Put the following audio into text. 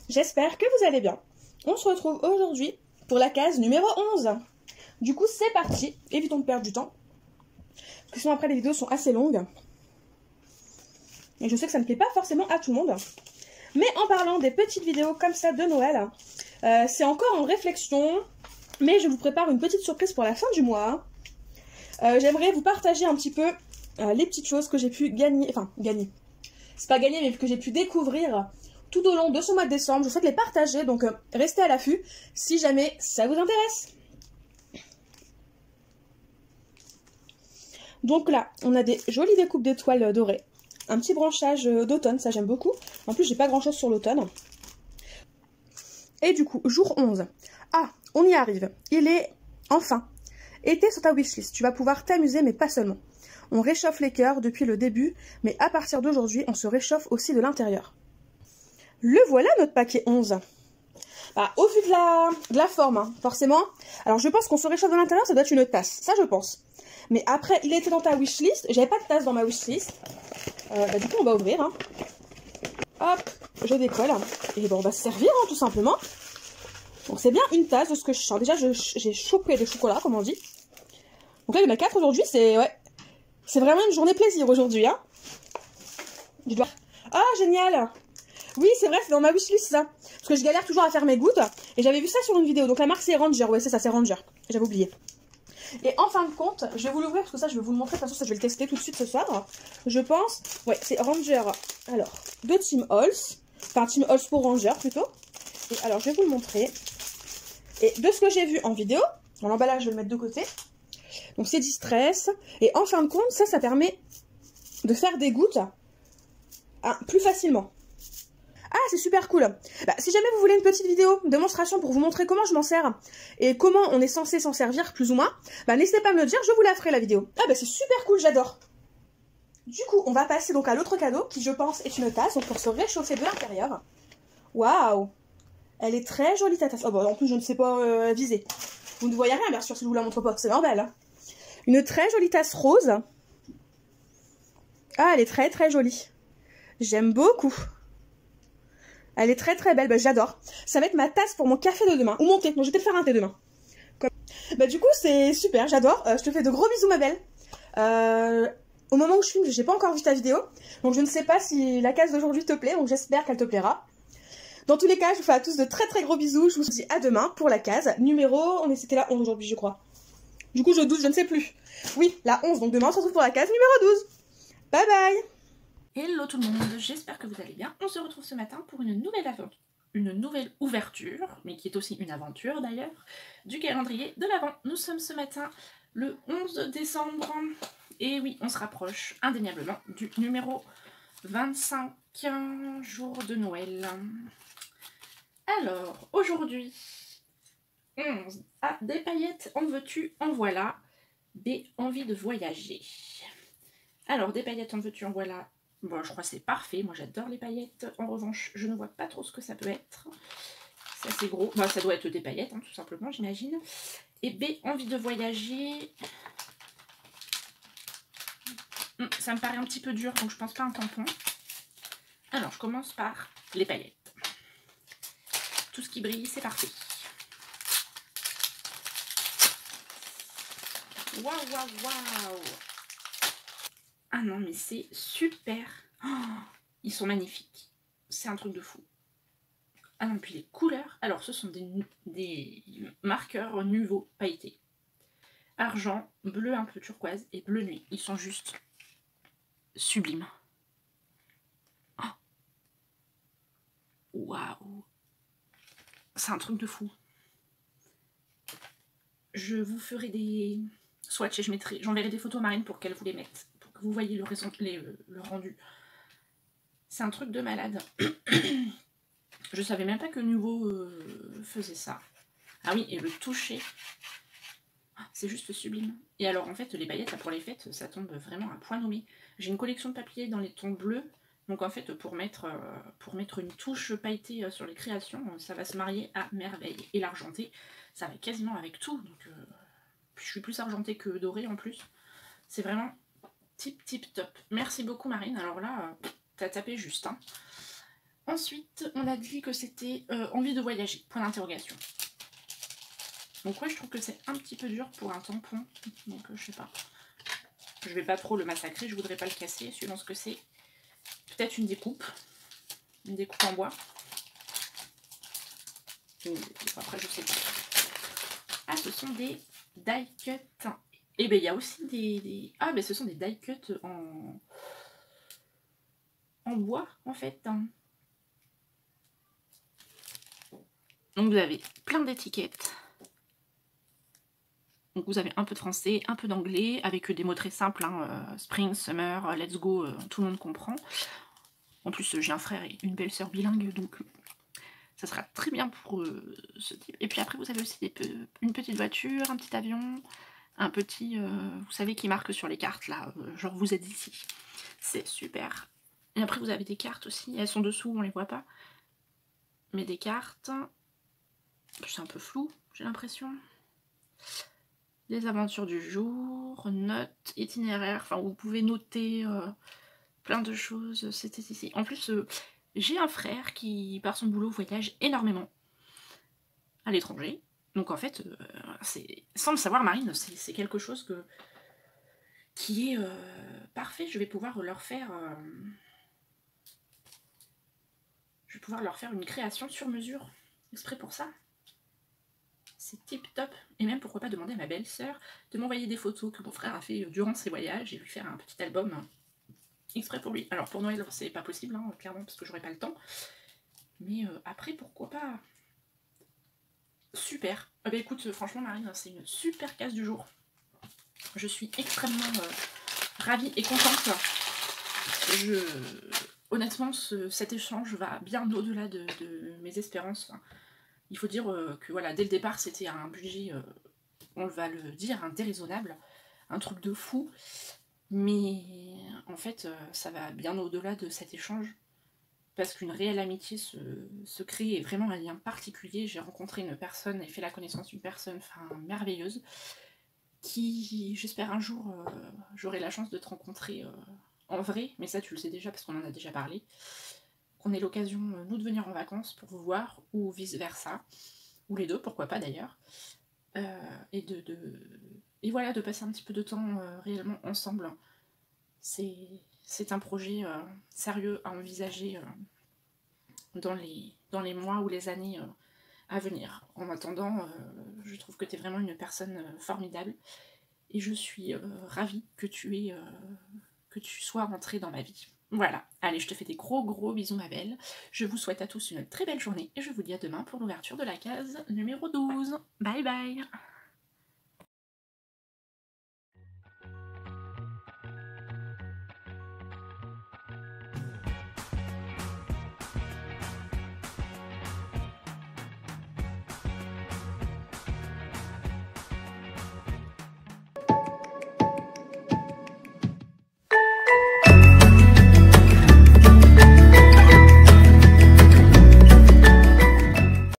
j'espère que vous allez bien. On se retrouve aujourd'hui pour la case numéro 11. Du coup, c'est parti. Évitons de perdre du temps. Parce que sinon, après, les vidéos sont assez longues. Et je sais que ça ne plaît pas forcément à tout le monde. Mais en parlant des petites vidéos comme ça de Noël, c'est encore en réflexion. Mais je vous prépare une petite surprise pour la fin du mois. J'aimerais vous partager un petit peu les petites choses que j'ai pu gagner. Enfin, gagner. C'est pas gagner, mais que j'ai pu découvrir tout au long de ce mois de décembre. Je souhaite les partager, donc restez à l'affût si jamais ça vous intéresse. Donc là, on a des jolies découpes d'étoiles dorées. Un petit branchage d'automne, ça j'aime beaucoup. En plus, j'ai pas grand chose sur l'automne. Et du coup, jour 11. Ah, on y arrive. Il est enfin été sur ta wishlist. Tu vas pouvoir t'amuser, mais pas seulement. On réchauffe les cœurs depuis le début, mais à partir d'aujourd'hui, on se réchauffe aussi de l'intérieur. Le voilà notre paquet 11. Bah, au vu de la forme, hein, forcément. Alors je pense qu'on se réchauffe de l'intérieur, ça doit être une tasse. Ça je pense. Mais après, il était dans ta wishlist. J'avais pas de tasse dans ma wishlist. Du coup, on va ouvrir. Hein. Hop, je décolle. Et bon, on va se servir, hein, tout simplement. Donc c'est bien une tasse de ce que je sens. Déjà, j'ai chopé de chocolat, comme on dit. Donc là, il y en a 4 aujourd'hui. C'est vraiment une journée plaisir aujourd'hui. Hein. Ah, génial! Oui, c'est vrai, c'est dans ma wishlist ça. Parce que je galère toujours à faire mes gouttes. Et j'avais vu ça sur une vidéo. Donc la marque c'est Ranger. Ouais, c'est ça, c'est Ranger. J'avais oublié. Et en fin de compte, je vais vous l'ouvrir parce que ça, je vais vous le montrer. De toute façon, ça, je vais le tester tout de suite ce soir. Je pense. Ouais, c'est Ranger. Alors, de Tim Holtz. Enfin, Tim Holtz pour Ranger plutôt. Et alors, je vais vous le montrer. Et de ce que j'ai vu en vidéo, dans l'emballage, je vais le mettre de côté. Donc, c'est Distress. Et en fin de compte, ça permet de faire des gouttes plus facilement. Ah, c'est super cool. Bah, si jamais vous voulez une petite vidéo démonstration pour vous montrer comment je m'en sers et comment on est censé s'en servir plus ou moins, bah n'hésitez pas à me le dire, je vous la ferai la vidéo. Ah bah c'est super cool, j'adore. Du coup, on va passer donc à l'autre cadeau qui je pense est une tasse donc pour se réchauffer de l'intérieur. Waouh, elle est très jolie ta tasse. Oh bah en plus je ne sais pas viser. Vous ne voyez rien bien sûr si je vous la montre pas, c'est normal. Hein. Une très jolie tasse rose. Ah, elle est très très jolie. J'aime beaucoup. Elle est très très belle, bah, j'adore. Ça va être ma tasse pour mon café de demain, ou mon thé, donc je vais peut-être faire un thé demain. Bah du coup c'est super, j'adore. Je te fais de gros bisous ma belle. Au moment où je filme, j'ai pas encore vu ta vidéo, donc je ne sais pas si la case d'aujourd'hui te plaît, donc j'espère qu'elle te plaira. Dans tous les cas, je vous fais à tous de très très gros bisous, je vous dis à demain pour la case numéro... C'était la 11 aujourd'hui je crois. Du coup je 12, je ne sais plus. Oui, la 11, donc demain on se retrouve pour la case numéro 12. Bye bye. Hello tout le monde, j'espère que vous allez bien. On se retrouve ce matin pour une nouvelle ouverture, mais qui est aussi une aventure d'ailleurs, du calendrier de l'Avent. Nous sommes ce matin le 11 décembre, et oui, on se rapproche indéniablement du numéro 25 jours de Noël. Alors, aujourd'hui, 11. A, des paillettes, en veux-tu, en voilà. B, envie de voyager. Alors, des paillettes, en veux-tu, en voilà. Bon, je crois que c'est parfait. Moi, j'adore les paillettes. En revanche, je ne vois pas trop ce que ça peut être. C'est assez gros. Bah, ça doit être des paillettes, hein, tout simplement, j'imagine. Et B, envie de voyager. Ça me paraît un petit peu dur, donc je pense pas un tampon. Alors, je commence par les paillettes. Tout ce qui brille, c'est parfait. Waouh, waouh, waouh! Ah non, mais c'est super. Oh, ils sont magnifiques. C'est un truc de fou. Ah non, puis les couleurs. Alors, ce sont des marqueurs Nuvo pailletés. Argent, bleu un peu turquoise et bleu nuit. Ils sont juste sublimes. Waouh! C'est un truc de fou. Je vous ferai des swatchs et j'enverrai des photos à Marine pour qu'elle vous les mette. Vous voyez le rendu. C'est un truc de malade. Je savais même pas que Nuvo faisait ça. Ah oui, et le toucher, c'est juste sublime. Et alors en fait, les paillettes, là, pour les fêtes, ça tombe vraiment à point nommé. J'ai une collection de papiers dans les tons bleus. Donc en fait, pour mettre une touche pailletée sur les créations, ça va se marier à merveille. Et l'argenté, ça va quasiment avec tout. Donc je suis plus argentée que dorée en plus. C'est vraiment... tip top. Merci beaucoup Marine. Alors là, t'as tapé juste. Hein. Ensuite, on a dit que c'était envie de voyager, point d'interrogation. Donc ouais, je trouve que c'est un petit peu dur pour un tampon. Donc je sais pas. Je vais pas trop le massacrer, je voudrais pas le casser, suivant ce que c'est. Peut-être une découpe. Une découpe en bois. Après, je sais pas. Ah, ce sont des die cut. Et ben il y a aussi des... Ah, ben ce sont des die cut en bois, en fait. Donc vous avez plein d'étiquettes. Donc vous avez un peu de français, un peu d'anglais, avec des mots très simples, hein, spring, summer, let's go, tout le monde comprend. En plus j'ai un frère et une belle sœur bilingue, donc ça sera très bien pour ce type. Et puis après vous avez aussi une petite voiture, un petit avion, un petit, vous savez, qui marque sur les cartes là, genre vous êtes ici. C'est super. Et après vous avez des cartes aussi, elles sont dessous, on les voit pas. Mais des cartes, c'est un peu flou, j'ai l'impression. Les aventures du jour, notes, itinéraires, enfin vous pouvez noter plein de choses, c'était ici. En plus, j'ai un frère qui, par son boulot, voyage énormément à l'étranger. Donc en fait, sans le savoir, Marine, c'est quelque chose qui est parfait. Je vais pouvoir leur faire... une création sur mesure, exprès pour ça. C'est tip top. Et même pourquoi pas demander à ma belle-sœur de m'envoyer des photos que mon frère a fait durant ses voyages et lui faire un petit album exprès pour lui. Alors pour Noël c'est pas possible, hein, clairement, parce que j'aurai pas le temps. Mais après pourquoi pas. Super. Bah écoute, franchement Marine, c'est une super casse du jour. Je suis extrêmement ravie et contente. Honnêtement, cet échange va bien au-delà de mes espérances. Enfin, il faut dire que voilà, dès le départ, c'était un budget, on va le dire, déraisonnable, un truc de fou. Mais en fait, ça va bien au-delà de cet échange. Parce qu'une réelle amitié se crée, et vraiment un lien particulier. J'ai rencontré une personne et fait la connaissance d'une personne merveilleuse, qui, j'espère un jour, j'aurai la chance de te rencontrer en vrai, mais ça tu le sais déjà parce qu'on en a déjà parlé, qu'on ait l'occasion, nous, de venir en vacances pour vous voir, ou vice-versa, ou les deux, pourquoi pas d'ailleurs, et voilà, de passer un petit peu de temps réellement ensemble. C'est un projet sérieux à envisager dans les mois ou les années à venir. En attendant, je trouve que tu es vraiment une personne formidable, et je suis ravie que tu sois rentrée dans ma vie. Voilà, allez, je te fais des gros bisous ma belle. Je vous souhaite à tous une très belle journée, et je vous dis à demain pour l'ouverture de la case numéro 12. Bye bye.